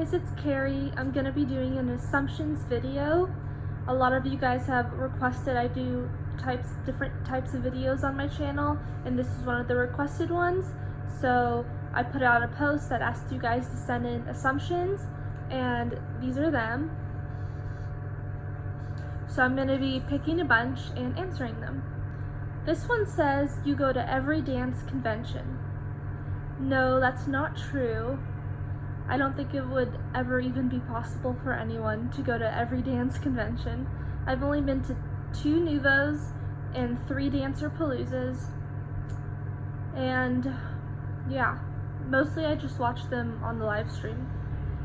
guys, it's Carrie. I'm gonna be doing an assumptions video. A lot of you guys have requested I do different types of videos on my channel, and this is one of the requested ones. So I put out a post that asked you guys to send in assumptions, and these are them. So I'm gonna be picking a bunch and answering them. This one says you go to every dance convention. No, that's not true. I don't think it would ever even be possible for anyone to go to every dance convention. I've only been to 2 Nuvos and 3 Dancer Paloozas, and yeah, mostly I just watch them on the live stream.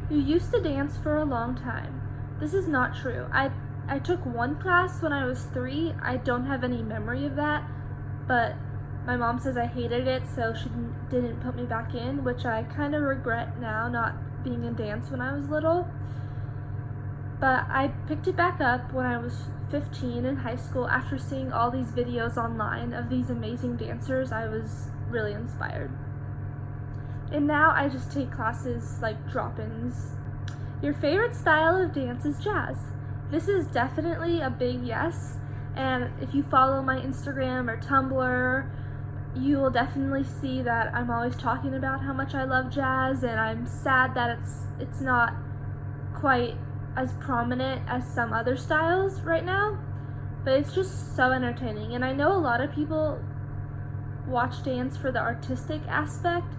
You used to dance for a long time. This is not true. I took 1 class when I was 3. I don't have any memory of that, but my mom says I hated it, so she didn't put me back in, which I kind of regret now, not being in dance when I was little. But I picked it back up when I was 15 in high school after seeing all these videos online of these amazing dancers. I was really inspired. And now I just take classes like drop-ins. Your favorite style of dance is jazz. This is definitely a big yes, and if you follow my Instagram or Tumblr, you will definitely see that I'm always talking about how much I love jazz, and I'm sad that it's not quite as prominent as some other styles right now, but it's just so entertaining. And I know a lot of people watch dance for the artistic aspect,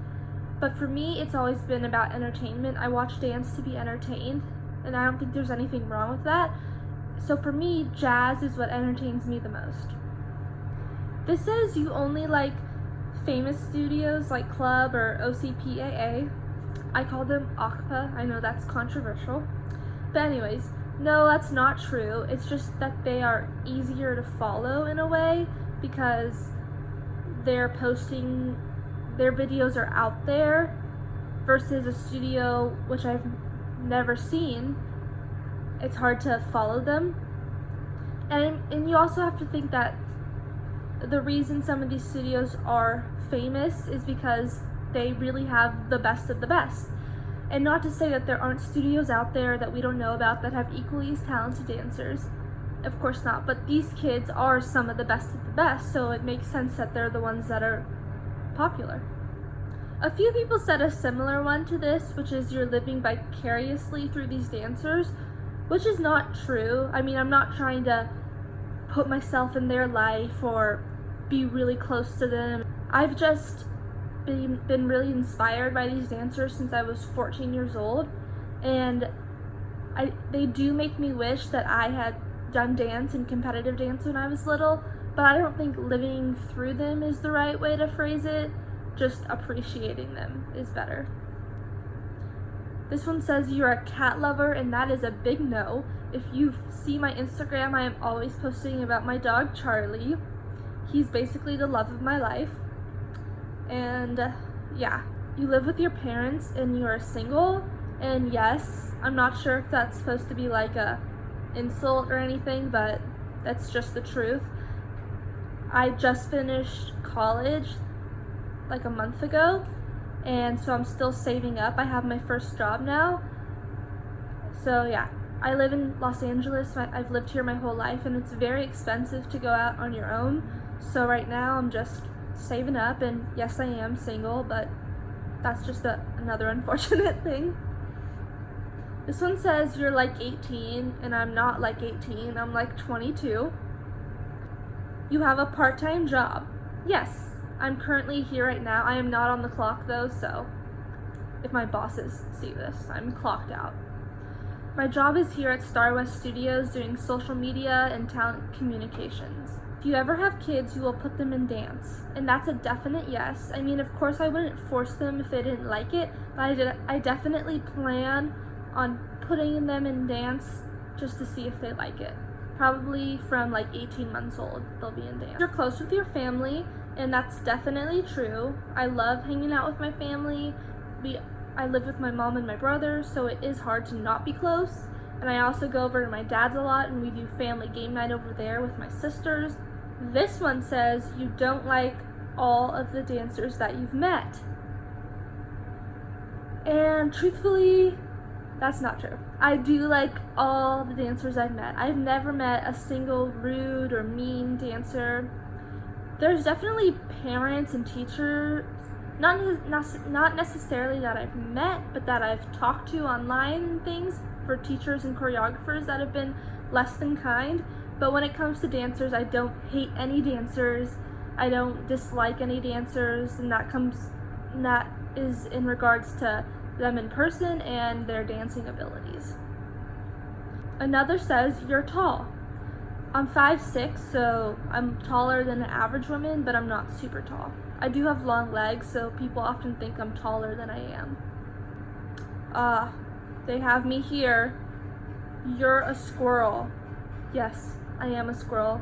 but for me it's always been about entertainment. I watch dance to be entertained, and I don't think there's anything wrong with that. So for me, jazz is what entertains me the most. This says you only like famous studios like Club or OCPAA. I call them OCPA. I know that's controversial. But anyways, no, that's not true. It's just that they are easier to follow in a way because they're posting, their videos are out there, versus a studio which I've never seen. It's hard to follow them. And you also have to think that the reason some of these studios are famous is because they really have the best of the best. And not to say that there aren't studios out there that we don't know about that have equally as talented dancers. Of course not, but these kids are some of the best of the best, so it makes sense that they're the ones that are popular. A few people said a similar one to this, which is you're living vicariously through these dancers, which is not true. I mean, I'm not trying to put myself in their life or be really close to them. I've just been really inspired by these dancers since I was 14 years old, and they do make me wish that I had done dance and competitive dance when I was little, but I don't think living through them is the right way to phrase it. Just appreciating them is better. This one says you're a cat lover, and that is a big no. If you see my Instagram, I am always posting about my dog Charlie. He's basically the love of my life. And yeah, you live with your parents and you are single, and yes, I'm not sure if that's supposed to be like a insult or anything, but that's just the truth. I just finished college like a month ago, and so I'm still saving up. I have my first job now. So yeah, I live in Los Angeles. I've lived here my whole life, and it's very expensive to go out on your own. So right now I'm just saving up, and yes, I am single, but that's just another unfortunate thing. This one says you're like 18, and I'm not like 18. I'm like 22. You have a part-time job. Yes. I'm currently here right now. I am not on the clock though, so if my bosses see this, I'm clocked out. My job is here at Star West Studios doing social media and talent communications. If you ever have kids, you will put them in dance, and that's a definite yes. I mean, of course I wouldn't force them if they didn't like it, but I definitely plan on putting them in dance just to see if they like it. Probably from like 18 months old, they'll be in dance. You're close with your family, and that's definitely true. I love hanging out with my family. I live with my mom and my brother, so it is hard to not be close. And I also go over to my dad's a lot, and we do family game night over there with my sisters. This one says you don't like all of the dancers that you've met. And truthfully, That's not true. I do like all the dancers I've met. I've never met a single rude or mean dancer. There's definitely parents and teachers, not necessarily that I've met, but that I've talked to online and things, for teachers and choreographers that have been less than kind. But when it comes to dancers, I don't hate any dancers. I don't dislike any dancers, and that is in regards to them in person and their dancing abilities. Another says, you're tall. I'm 5'6", so I'm taller than an average woman, but I'm not super tall. I do have long legs, so people often think I'm taller than I am. They have me here. You're a squirrel. Yes, I am a squirrel.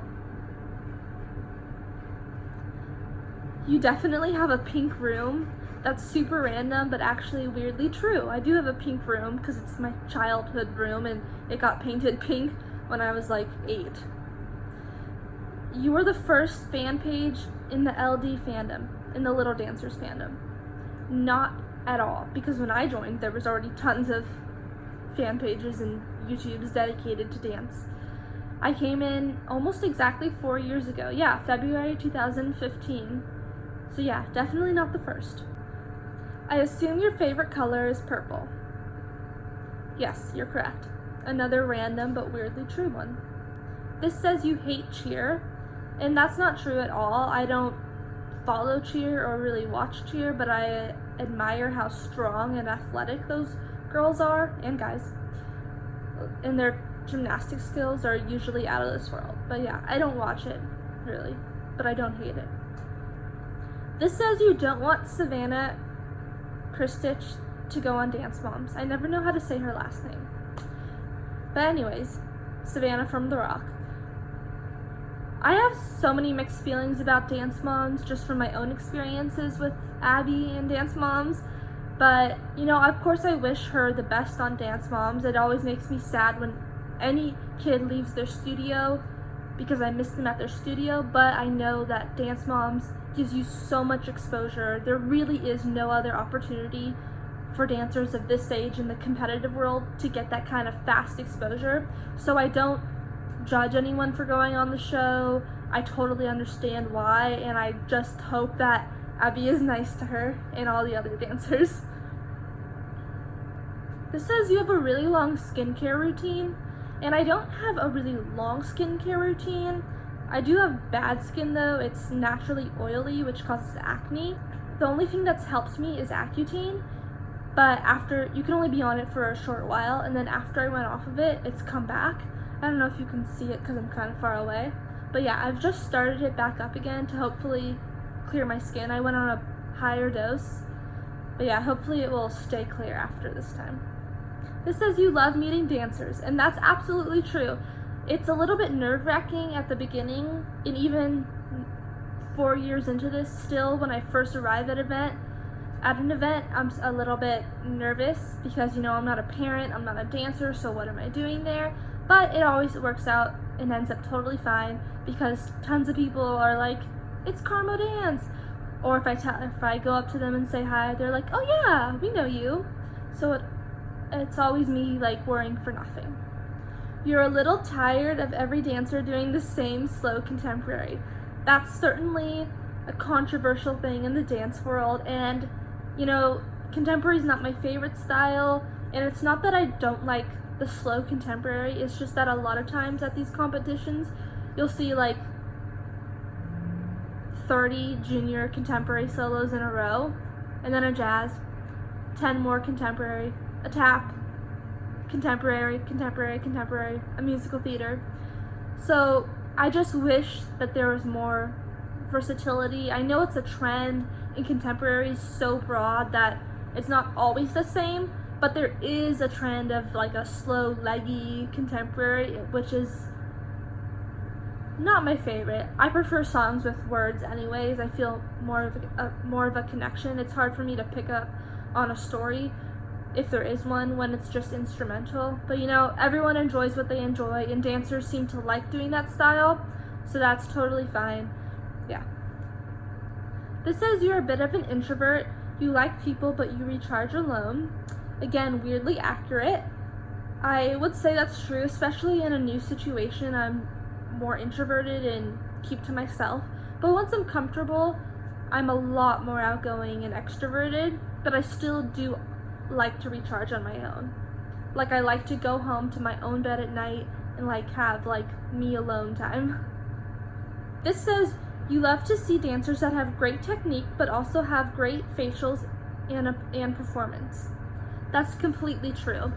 You definitely have a pink room. That's super random, but actually weirdly true. I do have a pink room because it's my childhood room and it got painted pink when I was like 8. You were the first fan page in the LD fandom, in the Little Dancers fandom. Not at all, because when I joined, there was already tons of fan pages and YouTubes dedicated to dance. I came in almost exactly 4 years ago. Yeah, February 2015. So yeah, definitely not the first. I assume your favorite color is purple. Yes, you're correct. Another random but weirdly true one. This says you hate cheer, and that's not true at all. I don't follow cheer or really watch cheer, but I admire how strong and athletic those girls are, and guys. And their gymnastic skills are usually out of this world. But yeah, I don't watch it, really, but I don't hate it. This says you don't want Savanna kristinich to go on Dance Moms. I never know how to say her last name. But anyways, Savanna from The Rock. I have so many mixed feelings about Dance Moms just from my own experiences with Abby and Dance Moms. But, you know, of course I wish her the best on Dance Moms. It always makes me sad when any kid leaves their studio because I miss them at their studio. But I know that Dance Moms gives you so much exposure. There really is no other opportunity for dancers of this age in the competitive world to get that kind of fast exposure. So I don't judge anyone for going on the show. I totally understand why, and I just hope that Abby is nice to her and all the other dancers. This says you have a really long skincare routine, and I don't have a really long skincare routine. I do have bad skin though. It's naturally oily, which causes acne. The only thing that's helped me is Accutane, but after, you can only be on it for a short while, and then after I went off of it, it's come back. I don't know if you can see it because I'm kind of far away, but yeah, I've just started it back up again to hopefully clear my skin. I went on a higher dose, but yeah, hopefully it will stay clear after this time. This says you love meeting dancers, and that's absolutely true. It's a little bit nerve-wracking at the beginning, and even 4 years into this, still when I first arrive at an event, I'm a little bit nervous because, you know, I'm not a parent, I'm not a dancer, so what am I doing there? But it always works out and ends up totally fine because tons of people are like, it's CarmoDance. Or if I go up to them and say hi, they're like, oh yeah, we know you. So it's always me like worrying for nothing. You're a little tired of every dancer doing the same slow contemporary. That's certainly a controversial thing in the dance world, and you know, contemporary is not my favorite style, and it's not that I don't like the slow contemporary, it's just that a lot of times at these competitions, you'll see like 30 junior contemporary solos in a row, and then a jazz, 10 more contemporary, a tap, contemporary, a musical theater. So I just wish that there was more versatility. I know it's a trend in contemporary so broad that it's not always the same, but there is a trend of like a slow, leggy contemporary, which is not my favorite. I prefer songs with words anyways. I feel more of a connection. It's hard for me to pick up on a story, if there is one, when it's just instrumental. But you know, everyone enjoys what they enjoy, and dancers seem to like doing that style, so that's totally fine. Yeah. This says you're a bit of an introvert. You like people, but you recharge alone. Again, weirdly accurate. I would say that's true, especially in a new situation. I'm more introverted and keep to myself. But once I'm comfortable, I'm a lot more outgoing and extroverted, but I still do like to recharge on my own. Like, I like to go home to my own bed at night and have me alone time. This says, you love to see dancers that have great technique but also have great facials and performance. That's completely true.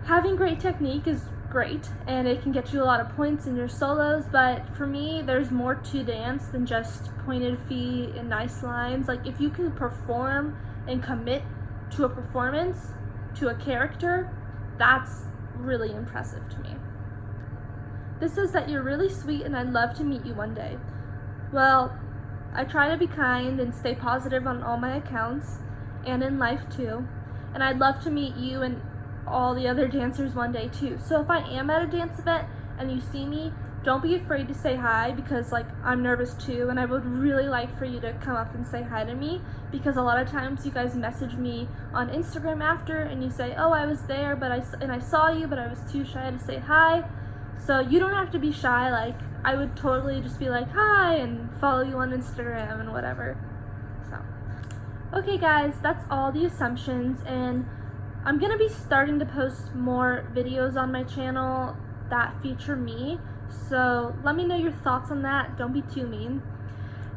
Having great technique is great and it can get you a lot of points in your solos, but for me, there's more to dance than just pointed feet and nice lines. Like, if you can perform and commit to a performance, to a character, that's really impressive to me. This says that you're really sweet and I'd love to meet you one day. Well, I try to be kind and stay positive on all my accounts and in life too, and I'd love to meet you and all the other dancers one day too. So if I am at a dance event and you see me, don't be afraid to say hi, because I'm nervous too, and I would really like for you to come up and say hi to me, because a lot of times you guys message me on Instagram after and you say, oh, I was there but I saw you but I was too shy to say hi. So you don't have to be shy. I would totally just be hi and follow you on Instagram and whatever. So okay guys, that's all the assumptions, and I'm gonna be starting to post more videos on my channel that feature me. So let me know your thoughts on that. Don't be too mean.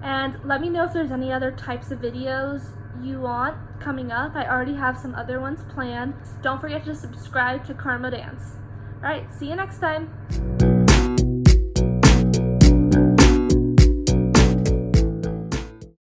And let me know if there's any other types of videos you want coming up. I already have some other ones planned. Don't forget to subscribe to CarmoDance. Alright, see you next time.